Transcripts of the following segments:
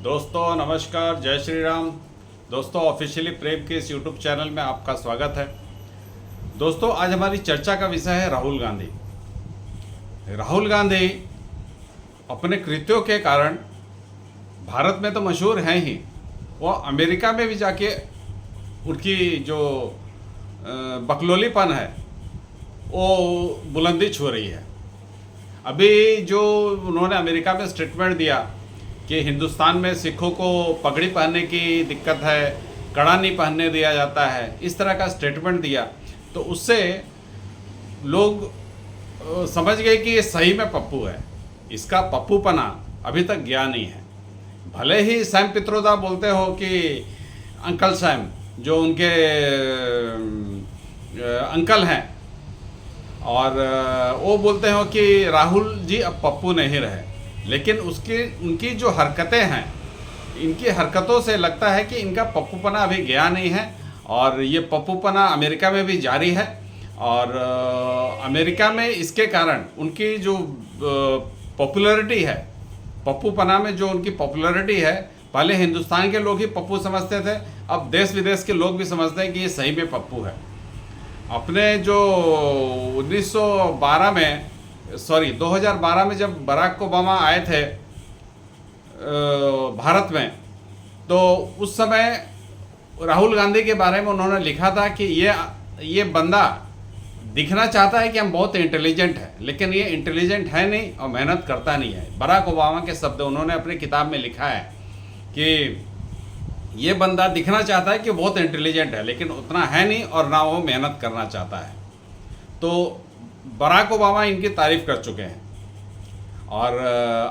दोस्तों नमस्कार, जय श्री राम। दोस्तों ऑफिशियली प्रेम के इस यूट्यूब चैनल में आपका स्वागत है। दोस्तों आज हमारी चर्चा का विषय है राहुल गांधी। राहुल गांधी अपने कृत्यों के कारण भारत में तो मशहूर हैं ही, वो अमेरिका में भी जाके उनकी जो बकलोलीपन है वो बुलंदी छू रही है। अभी जो उन्होंने अमेरिका में स्टेटमेंट दिया कि हिंदुस्तान में सिखों को पगड़ी पहनने की दिक्कत है, कड़ा नहीं पहनने दिया जाता है, इस तरह का स्टेटमेंट दिया, तो उससे लोग समझ गए कि ये सही में पप्पू है। इसका पप्पूपना अभी तक गया नहीं है। भले ही सैम पित्रोदा बोलते हो कि अंकल सैम जो उनके अंकल हैं, और वो बोलते हो कि राहुल जी अब पप्पू नहीं रहे, लेकिन उनकी जो हरकतें हैं, इनकी हरकतों से लगता है कि इनका पप्पूपना अभी गया नहीं है और ये पप्पूपना अमेरिका में भी जारी है। और अमेरिका में इसके कारण उनकी जो पॉपुलैरिटी है, पप्पूपना में जो उनकी पॉपुलैरिटी है, पहले हिंदुस्तान के लोग ही पप्पू समझते थे, अब देश विदेश के लोग भी समझते हैं कि ये सही में पप्पू है। अपने जो 2012 में जब बराक ओबामा आए थे भारत में, तो उस समय राहुल गांधी के बारे में उन्होंने लिखा था कि ये बंदा दिखना चाहता है कि हम बहुत इंटेलिजेंट हैं, लेकिन ये इंटेलिजेंट है नहीं और मेहनत करता नहीं है। बराक ओबामा के शब्द उन्होंने अपनी किताब में लिखा है कि ये बंदा दिखना चाहता है कि बहुत इंटेलिजेंट है, लेकिन उतना है नहीं और ना वो मेहनत करना चाहता है। तो बराक ओबामा इनकी तारीफ कर चुके हैं और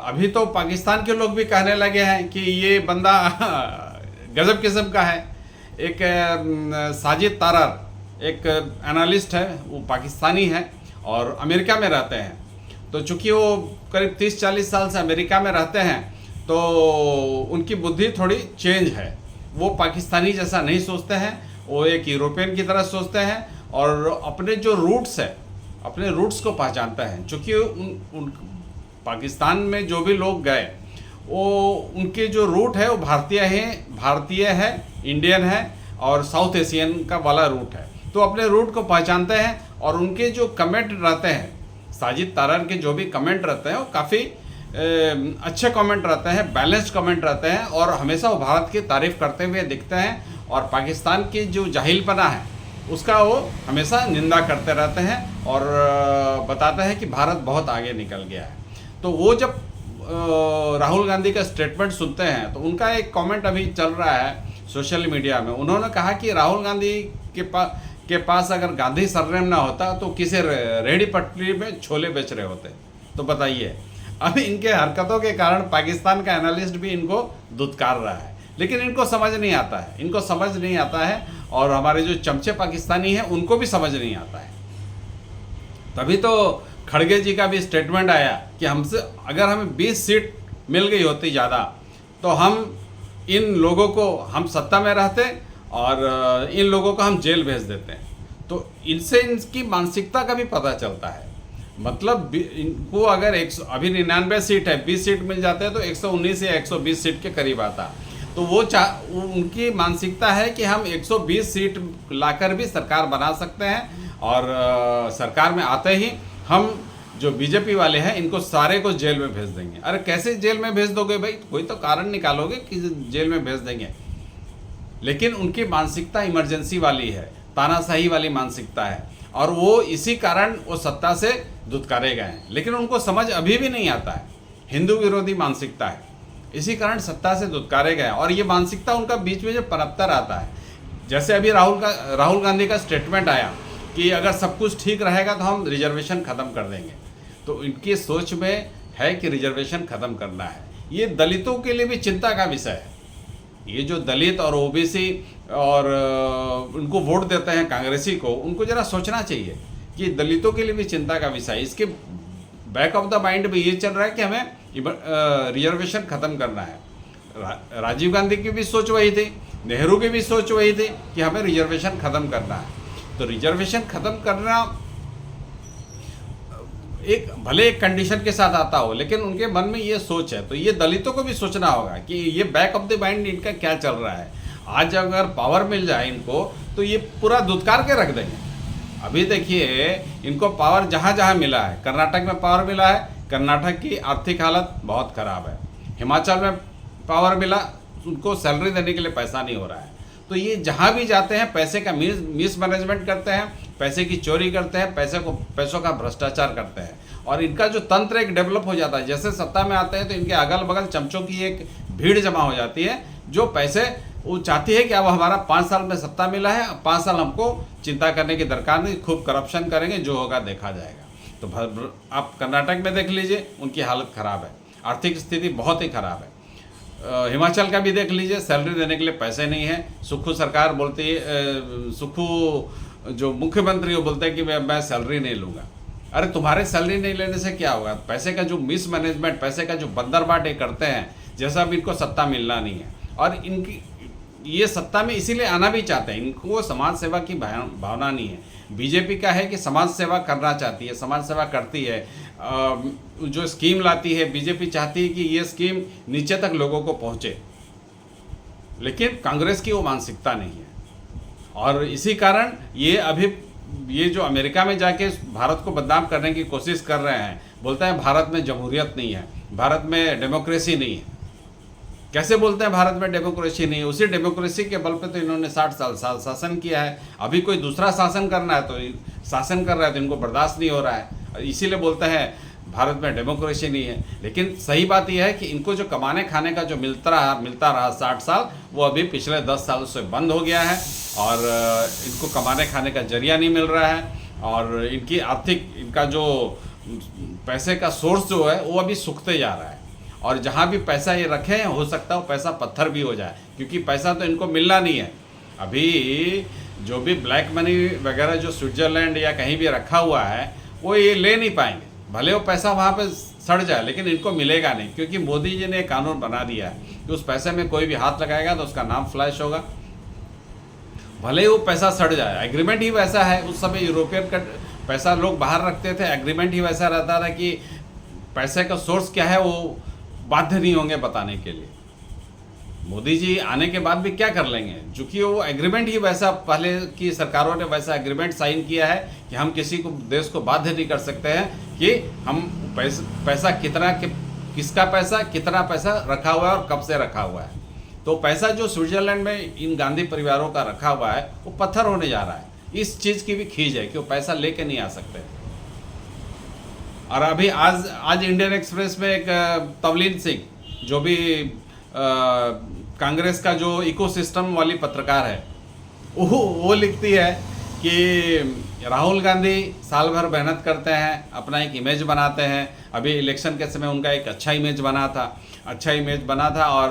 अभी तो पाकिस्तान के लोग भी कहने लगे हैं कि ये बंदा गजब किस्म का है। एक साजिद तारर एक एनालिस्ट है, वो पाकिस्तानी है और अमेरिका में रहते हैं। तो चूँकि वो करीब 30-40 साल से अमेरिका में रहते हैं, तो उनकी बुद्धि थोड़ी चेंज है। वो पाकिस्तानी जैसा नहीं सोचते हैं, वो एक यूरोपियन की तरह सोचते हैं और अपने जो रूट्स है, अपने रूट्स को पहचानते हैं। चूँकि पाकिस्तान में जो भी लोग गए, वो उनके जो रूट है वो भारतीय है, इंडियन है और साउथ एशियन का वाला रूट है। तो अपने रूट को पहचानते हैं और उनके जो कमेंट रहते हैं, साजिद तारर के जो भी कमेंट रहते हैं, वो काफ़ी अच्छे कमेंट रहते हैं, बैलेंस्ड कमेंट रहते हैं और हमेशा वो भारत की तारीफ करते हुए दिखते हैं और पाकिस्तान की जो जाहिलपना है उसका वो हमेशा निंदा करते रहते हैं और बताते हैं कि भारत बहुत आगे निकल गया है। तो वो जब राहुल गांधी का स्टेटमेंट सुनते हैं तो उनका एक कमेंट अभी चल रहा है सोशल मीडिया में। उन्होंने कहा कि राहुल गांधी के पास अगर गांधी सरनेम ना होता तो किसी रेहड़ी पटरी में छोले बेच रहे होते। तो बताइए, अभी इनके हरकतों के कारण पाकिस्तान का एनालिस्ट भी इनको दुत्कार रहा है, लेकिन इनको समझ नहीं आता है और हमारे जो चमचे पाकिस्तानी हैं उनको भी समझ नहीं आता है। तभी तो खड़गे जी का भी स्टेटमेंट आया कि अगर हमें 20 सीट मिल गई होती ज़्यादा, तो हम इन लोगों को, हम सत्ता में रहते और इन लोगों को हम जेल भेज देते हैं। तो इनसे इनकी मानसिकता का भी पता चलता है। मतलब इनको अगर अभी 99 सीट है, 20 सीट मिल जाते हैं तो 119 या 120 सीट के करीब आता। तो उनकी मानसिकता है कि हम 120 सीट लाकर भी सरकार बना सकते हैं और सरकार में आते ही हम जो बीजेपी वाले हैं इनको सारे को जेल में भेज देंगे। अरे कैसे जेल में भेज दोगे भाई? कोई तो कारण निकालोगे कि जेल में भेज देंगे। लेकिन उनकी मानसिकता इमरजेंसी वाली है, तानाशाही वाली मानसिकता है और वो इसी कारण वो सत्ता से दुत्कारे गए हैं। लेकिन उनको समझ अभी भी नहीं आता है, हिंदू विरोधी मानसिकता है, इसी कारण सत्ता से दुत्कारे गए। और ये मानसिकता उनका बीच में जो पनपता रहता है, जैसे अभी राहुल गांधी का स्टेटमेंट आया कि अगर सब कुछ ठीक रहेगा तो हम रिजर्वेशन ख़त्म कर देंगे। तो इनकी सोच में है कि रिजर्वेशन ख़त्म करना है। ये दलितों के लिए भी चिंता का विषय है। ये जो दलित और ओबीसी और उनको वोट देते हैं कांग्रेसी को, उनको ज़रा सोचना चाहिए कि दलितों के लिए भी चिंता का विषय है। इसके बैक ऑफ द माइंड में ये चल रहा है कि हमें रिजर्वेशन ख़त्म करना है। राजीव गांधी की भी सोच वही थी, नेहरू की भी सोच वही थी कि हमें रिजर्वेशन ख़त्म करना है। तो रिजर्वेशन ख़त्म करना एक भले एक कंडीशन के साथ आता हो, लेकिन उनके मन में ये सोच है। तो ये दलितों को भी सोचना होगा कि ये बैक ऑफ द माइंड इनका क्या चल रहा है। आज अगर पावर मिल जाए इनको तो ये पूरा धुतकार के रख देंगे। अभी देखिए इनको पावर जहाँ जहाँ मिला है, कर्नाटक में पावर मिला है, कर्नाटक की आर्थिक हालत बहुत ख़राब है। हिमाचल में पावर मिला, उनको सैलरी देने के लिए पैसा नहीं हो रहा है। तो ये जहाँ भी जाते हैं पैसे का मिस मैनेजमेंट करते हैं, पैसे की चोरी करते हैं, पैसों का भ्रष्टाचार करते हैं। और इनका जो तंत्र एक डेवलप हो जाता है, जैसे सत्ता में आते हैं तो इनके अगल बगल चमचों की एक भीड़ जमा हो जाती है, जो पैसे वो चाहती है कि अब हमारा 5 साल में सत्ता मिला है, अब 5 साल हमको चिंता करने की दरकार नहीं, खूब करप्शन करेंगे, जो होगा देखा जाएगा। तो आप कर्नाटक में देख लीजिए, उनकी हालत ख़राब है, आर्थिक स्थिति बहुत ही ख़राब है। हिमाचल का भी देख लीजिए, सैलरी देने के लिए पैसे नहीं है। सुक्खू सरकार बोलती है, सुक्खू जो मुख्यमंत्री वो बोलते हैं कि मैं सैलरी नहीं लूँगा। अरे तुम्हारे सैलरी नहीं लेने से क्या होगा? पैसे का जो मिसमैनेजमेंट, पैसे का जो बंदरबाट ये करते हैं, जैसा भी इनको सत्ता मिलना नहीं है। और इनकी ये सत्ता में इसीलिए आना भी चाहते हैं, इनको समाज सेवा की भावना नहीं है। बीजेपी का है कि समाज सेवा करना चाहती है, समाज सेवा करती है, जो स्कीम लाती है बीजेपी चाहती है कि ये स्कीम नीचे तक लोगों को पहुंचे, लेकिन कांग्रेस की वो मानसिकता नहीं है। और इसी कारण ये जो अमेरिका में जाके भारत को बदनाम करने की कोशिश कर रहे हैं, बोलते हैं भारत में जमहूरियत नहीं है, भारत में डेमोक्रेसी नहीं है। कैसे बोलते हैं भारत में डेमोक्रेसी नहीं है? उसी डेमोक्रेसी के बल पे तो इन्होंने 60 साल शासन किया है। अभी कोई दूसरा शासन करना है तो शासन कर रहा है तो इनको बर्दाश्त नहीं हो रहा है, इसीलिए बोलते हैं भारत में डेमोक्रेसी नहीं है। लेकिन सही बात यह है कि इनको जो कमाने खाने का जो मिलता रहा 60 साल, वो अभी पिछले 10 सालों से बंद हो गया है और इनको कमाने खाने का जरिया नहीं मिल रहा है। और इनका जो पैसे का सोर्स जो है वो अभी सूखते जा रहा है। और जहाँ भी पैसा ये रखे हैं, हो सकता है वो पैसा पत्थर भी हो जाए, क्योंकि पैसा तो इनको मिलना नहीं है। अभी जो भी ब्लैक मनी वगैरह जो स्विट्जरलैंड या कहीं भी रखा हुआ है, वो ये ले नहीं पाएंगे। भले वो पैसा वहाँ पे सड़ जाए, लेकिन इनको मिलेगा नहीं, क्योंकि मोदी जी ने कानून बना दिया है कि उस पैसे में कोई भी हाथ लगाएगा तो उसका नाम फ्लैश होगा, भले ही वो पैसा सड़ जाए। एग्रीमेंट ही वैसा है। उस समय यूरोपियन का पैसा लोग बाहर रखते थे, एग्रीमेंट ही वैसा रहता था कि पैसे का सोर्स क्या है वो बाध्य नहीं होंगे बताने के लिए। मोदी जी आने के बाद भी क्या कर लेंगे, चूँकि वो एग्रीमेंट ही वैसा, पहले की सरकारों ने वैसा एग्रीमेंट साइन किया है कि हम किसी को देश को बाध्य नहीं कर सकते हैं कि हम पैसा किसका पैसा कितना पैसा रखा हुआ है और कब से रखा हुआ है। तो पैसा जो स्विट्जरलैंड में इन गांधी परिवारों का रखा हुआ है वो पत्थर होने जा रहा है। इस चीज़ की भी खींच है कि वो पैसा लेके नहीं आ सकते। और अभी आज इंडियन एक्सप्रेस में एक तवलीन सिंह, जो भी कांग्रेस का जो इकोसिस्टम वाली पत्रकार है, वो लिखती है कि राहुल गांधी साल भर मेहनत करते हैं, अपना एक इमेज बनाते हैं। अभी इलेक्शन के समय उनका एक अच्छा इमेज बना था और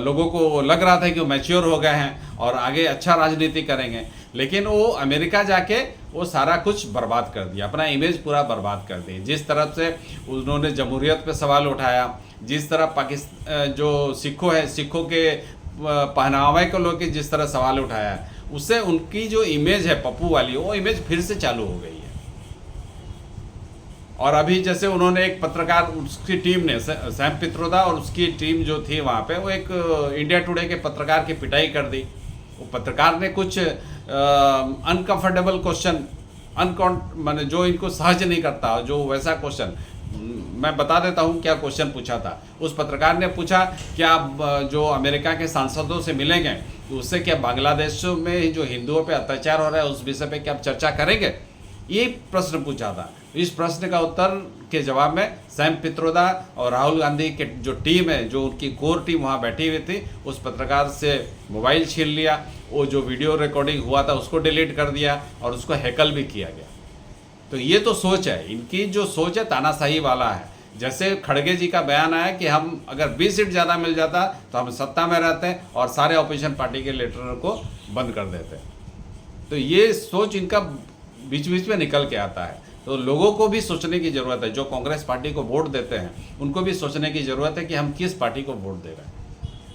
लोगों को लग रहा था कि वो मैच्योर हो गए हैं और आगे अच्छा राजनीति करेंगे। लेकिन वो अमेरिका जाके वो सारा कुछ बर्बाद कर दिया, अपना इमेज पूरा बर्बाद कर दिया। जिस तरह से उन्होंने जमहूरियत पे सवाल उठाया, जिस तरह पाकिस्तान जो सिखों के पहनावे को लेकर जिस तरह सवाल उठाया, उससे उनकी जो इमेज है पप्पू वाली, वो इमेज फिर से चालू हो गई है। और अभी जैसे उन्होंने एक पत्रकार, उसकी टीम ने, सैम पित्रोदा और उसकी टीम जो थी वहाँ पे, वो एक इंडिया टुडे के पत्रकार की पिटाई कर दी। वो पत्रकार ने कुछ अनकंफर्टेबल क्वेश्चन, माने जो इनको सहज नहीं करता, जो वैसा क्वेश्चन, मैं बता देता हूँ क्या क्वेश्चन पूछा था। उस पत्रकार ने पूछा क्या आप जो अमेरिका के सांसदों से मिलेंगे तो उससे क्या बांग्लादेश में जो हिंदुओं पे अत्याचार हो रहा है उस विषय पे क्या आप चर्चा करेंगे, ये प्रश्न पूछा था। इस प्रश्न का उत्तर के जवाब में सैम पित्रोदा और राहुल गांधी के जो टीम है, जो उनकी कोर टीम वहाँ बैठी हुई थी, उस पत्रकार से मोबाइल छीन लिया, वो जो वीडियो रिकॉर्डिंग हुआ था उसको डिलीट कर दिया और उसको हैकल भी किया गया। तो ये तो सोच है, इनकी जो सोच है तानाशाही वाला है। जैसे खड़गे जी का बयान आया कि हम अगर 20 सीट ज़्यादा मिल जाता तो हम सत्ता में रहते हैं और सारे ऑपोजिशन पार्टी के लीडरों को बंद कर देते। तो ये सोच इनका बीच बीच में निकल के आता है। तो लोगों को भी सोचने की ज़रूरत है, जो कांग्रेस पार्टी को वोट देते हैं उनको भी सोचने की ज़रूरत है कि हम किस पार्टी को वोट दे रहे हैं,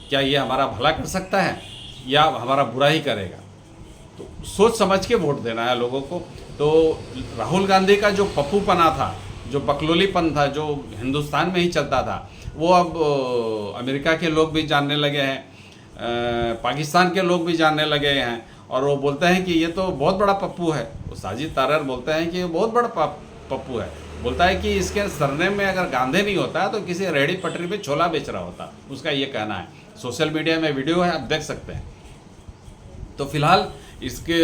क्या ये हमारा भला कर सकता है या हमारा बुरा ही करेगा। तो सोच समझ के वोट देना है लोगों को। तो राहुल गांधी का जो पप्पूपना था, जो बकलोलीपन था, जो हिंदुस्तान में ही चलता था, वो अब अमेरिका के लोग भी जानने लगे हैं, पाकिस्तान के लोग भी जानने लगे हैं, और वो बोलते हैं कि ये तो बहुत बड़ा पप्पू है। वो साजिद तारर बोलते हैं कि ये बहुत बड़ा पप्पू है। बोलता है कि इसके सरनेम में अगर गांधी नहीं होता तो किसी रेहड़ी पटरी पे छोला बेच रहा होता, उसका ये कहना है। सोशल मीडिया में वीडियो है, आप देख सकते हैं। तो फिलहाल इसके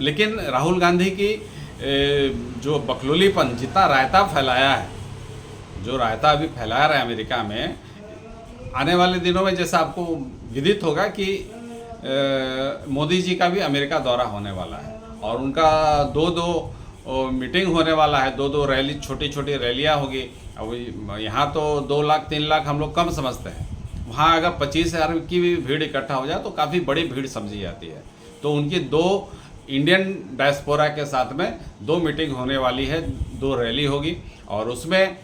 लेकिन राहुल गांधी की जो बकलोलीपन, जितना रायता फैलाया है, जो रायता अभी फैला रहा है अमेरिका में, आने वाले दिनों में जैसा आपको विदित होगा कि मोदी जी का भी अमेरिका दौरा होने वाला है, और उनका दो मीटिंग होने वाला है, दो रैली, छोटी छोटी रैलियां होगी। अब यहाँ तो 2 लाख 3 लाख हम लोग कम समझते हैं, वहाँ अगर 25,000 की भी भीड़ इकट्ठा हो जाए तो काफ़ी बड़ी भीड़ समझी जाती है। तो उनकी 2 इंडियन डायस्पोरा के साथ में 2 मीटिंग होने वाली है, 2 रैली होगी, और उसमें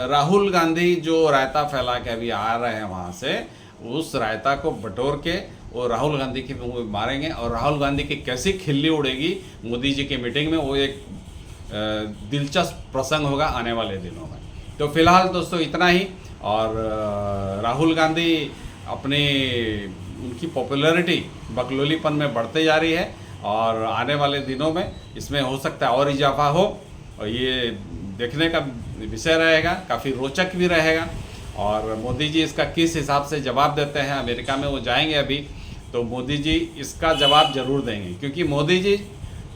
राहुल गांधी जो रायता फैला के अभी आ रहे हैं वहाँ से, उस रायता को बटोर के वो राहुल गांधी की मुंह में मारेंगे, और राहुल गांधी की कैसी खिल्ली उड़ेगी मोदी जी की मीटिंग में, वो एक दिलचस्प प्रसंग होगा आने वाले दिनों में। तो फिलहाल दोस्तों इतना ही। और राहुल गांधी अपनी उनकी पॉपुलैरिटी बकलोलीपन में बढ़ते जा रही है, और आने वाले दिनों में इसमें हो सकता है और इजाफा हो, और ये देखने का विषय रहेगा, काफ़ी रोचक भी रहेगा। और मोदी जी इसका किस हिसाब से जवाब देते हैं, अमेरिका में वो जाएंगे अभी, तो मोदी जी इसका जवाब जरूर देंगे, क्योंकि मोदी जी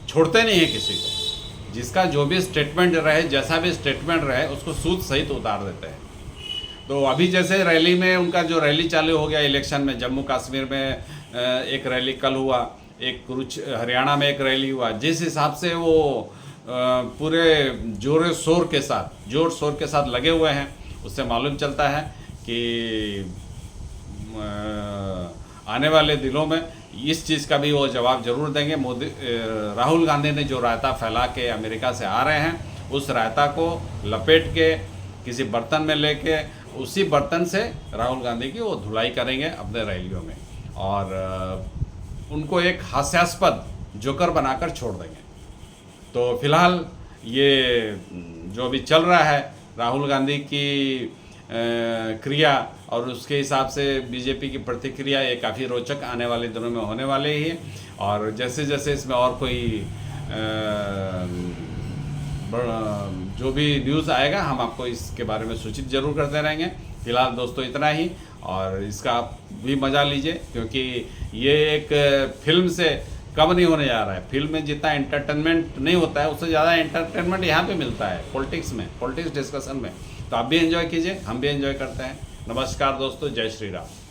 छोड़ते नहीं हैं किसी को। जिसका जो भी स्टेटमेंट रहे, जैसा भी स्टेटमेंट रहे, उसको सूद सहित उतार देते हैं। तो अभी जैसे रैली में उनका जो रैली चालू हो गया इलेक्शन में, जम्मू कश्मीर में एक रैली कल हुआ, एक कुछ हरियाणा में एक रैली हुआ, जिस हिसाब से वो पूरे जोर शोर के साथ लगे हुए हैं, उससे मालूम चलता है कि आने वाले दिनों में इस चीज़ का भी वो जवाब जरूर देंगे। राहुल गांधी ने जो रायता फैला के अमेरिका से आ रहे हैं, उस रायता को लपेट के किसी बर्तन में लेके, उसी बर्तन से राहुल गांधी की वो धुलाई करेंगे अपने रैलियों में, और उनको एक हास्यास्पद जोकर बनाकर छोड़ देंगे। तो फिलहाल ये जो अभी चल रहा है, राहुल गांधी की क्रिया और उसके हिसाब से बीजेपी की प्रतिक्रिया, ये काफ़ी रोचक आने वाले दिनों में होने वाले ही है। और जैसे जैसे इसमें और कोई जो भी न्यूज़ आएगा, हम आपको इसके बारे में सूचित जरूर करते रहेंगे। फिलहाल दोस्तों इतना ही, और इसका आप भी मज़ा लीजिए, क्योंकि ये एक फिल्म से कम नहीं होने जा रहा है। फिल्म में जितना एंटरटेनमेंट नहीं होता है, उससे ज़्यादा एंटरटेनमेंट यहाँ पे मिलता है पॉलिटिक्स डिस्कशन में। तो आप भी एंजॉय कीजिए, हम भी एंजॉय करते हैं। नमस्कार दोस्तों, जय श्री राम।